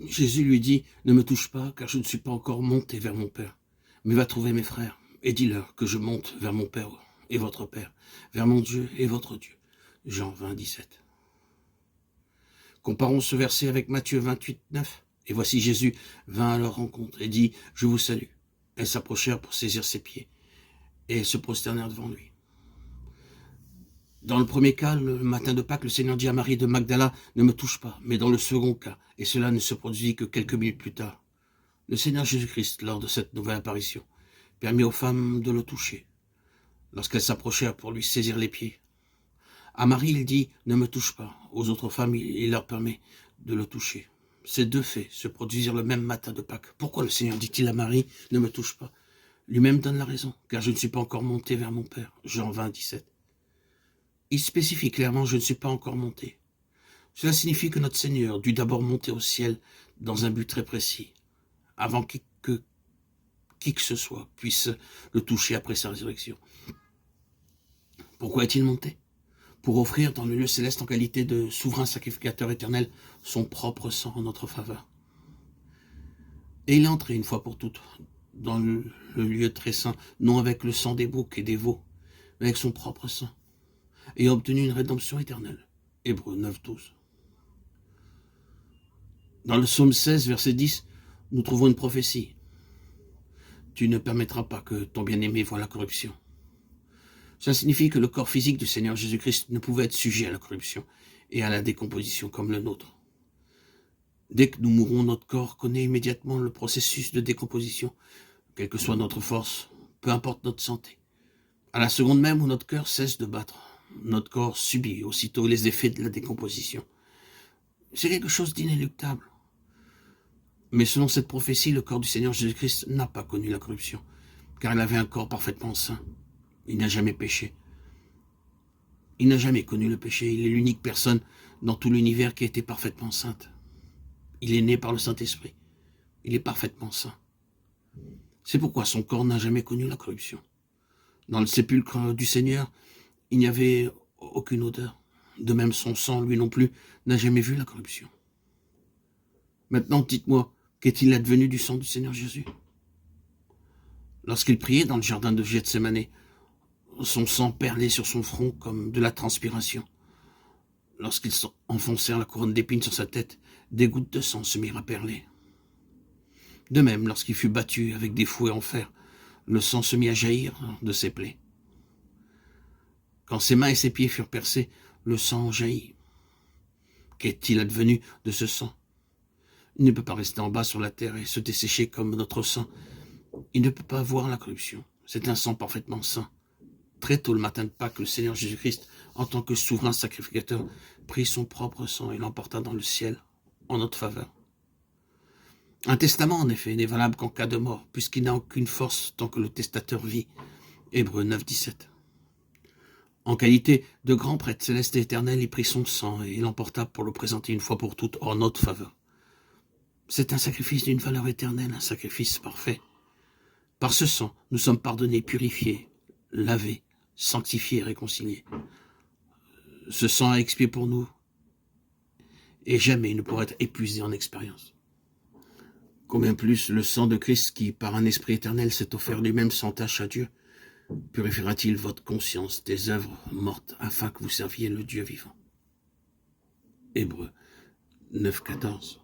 Jésus lui dit, ne me touche pas, car je ne suis pas encore monté vers mon Père, mais va trouver mes frères, et dis-leur que je monte vers mon Père et votre Père, vers mon Dieu et votre Dieu. Jean 20, 17. Comparons ce verset avec Matthieu 28, 9. Et voici Jésus vint à leur rencontre et dit, je vous salue. Elles s'approchèrent pour saisir ses pieds, et elles se prosternèrent devant lui. Dans le premier cas, le matin de Pâques, le Seigneur dit à Marie de Magdala, ne me touche pas. Mais dans le second cas, et cela ne se produisit que quelques minutes plus tard, le Seigneur Jésus-Christ, lors de cette nouvelle apparition, permit aux femmes de le toucher, lorsqu'elles s'approchèrent pour lui saisir les pieds. À Marie, il dit, ne me touche pas. Aux autres femmes, il leur permet de le toucher. Ces deux faits se produisirent le même matin de Pâques. Pourquoi le Seigneur dit-il à Marie, ne me touche pas? Lui-même donne la raison, car je ne suis pas encore monté vers mon Père. Jean 20, 17. Il spécifie clairement, je ne suis pas encore monté. Cela signifie que notre Seigneur dut d'abord monter au ciel dans un but très précis, avant que qui que ce soit puisse le toucher après sa résurrection. Pourquoi est-il monté? Pour offrir dans le lieu céleste en qualité de souverain sacrificateur éternel son propre sang en notre faveur. Et il est entré une fois pour toutes dans le lieu très saint, non avec le sang des boucs et des veaux, mais avec son propre sang, et a obtenu une rédemption éternelle. Hébreux 9, 12. Dans le psaume 16, verset 10, nous trouvons une prophétie. Tu ne permettras pas que ton bien-aimé voie la corruption. Cela signifie que le corps physique du Seigneur Jésus-Christ ne pouvait être sujet à la corruption et à la décomposition comme le nôtre. Dès que nous mourons, notre corps connaît immédiatement le processus de décomposition, quelle que soit notre force, peu importe notre santé. À la seconde même où notre cœur cesse de battre, notre corps subit aussitôt les effets de la décomposition. C'est quelque chose d'inéluctable. Mais selon cette prophétie, le corps du Seigneur Jésus-Christ n'a pas connu la corruption, car il avait un corps parfaitement saint. Il n'a jamais péché. Il n'a jamais connu le péché. Il est l'unique personne dans tout l'univers qui a été parfaitement sainte. Il est né par le Saint-Esprit. Il est parfaitement saint. C'est pourquoi son corps n'a jamais connu la corruption. Dans le sépulcre du Seigneur, il n'y avait aucune odeur. De même, son sang, lui non plus, n'a jamais vu la corruption. Maintenant, dites-moi, qu'est-il advenu du sang du Seigneur Jésus? Lorsqu'il priait dans le jardin de Gethsémani, son sang perlait sur son front comme de la transpiration. Lorsqu'ils enfoncèrent la couronne d'épines sur sa tête, des gouttes de sang se mirent à perler. De même, lorsqu'il fut battu avec des fouets en fer, le sang se mit à jaillir de ses plaies. Quand ses mains et ses pieds furent percés, le sang jaillit. Qu'est-il advenu de ce sang? Il ne peut pas rester en bas sur la terre et se dessécher comme notre sang. Il ne peut pas voir la corruption. C'est un sang parfaitement saint. Très tôt le matin de Pâques, le Seigneur Jésus-Christ, en tant que souverain sacrificateur, prit son propre sang et l'emporta dans le ciel en notre faveur. Un testament, en effet, n'est valable qu'en cas de mort, puisqu'il n'a aucune force tant que le testateur vit. Hébreux 9, 17. En qualité de grand prêtre céleste et éternel, il prit son sang et l'emporta pour le présenter une fois pour toutes en notre faveur. C'est un sacrifice d'une valeur éternelle, un sacrifice parfait. Par ce sang, nous sommes pardonnés, purifiés, lavés, sanctifiés et réconciliés. Ce sang a expié pour nous et jamais il ne pourra être épuisé en expérience. Combien plus le sang de Christ qui, par un esprit éternel, s'est offert lui-même sans tache à Dieu, purifiera-t-il votre conscience des œuvres mortes afin que vous serviez le Dieu vivant. Hébreux 9, 14.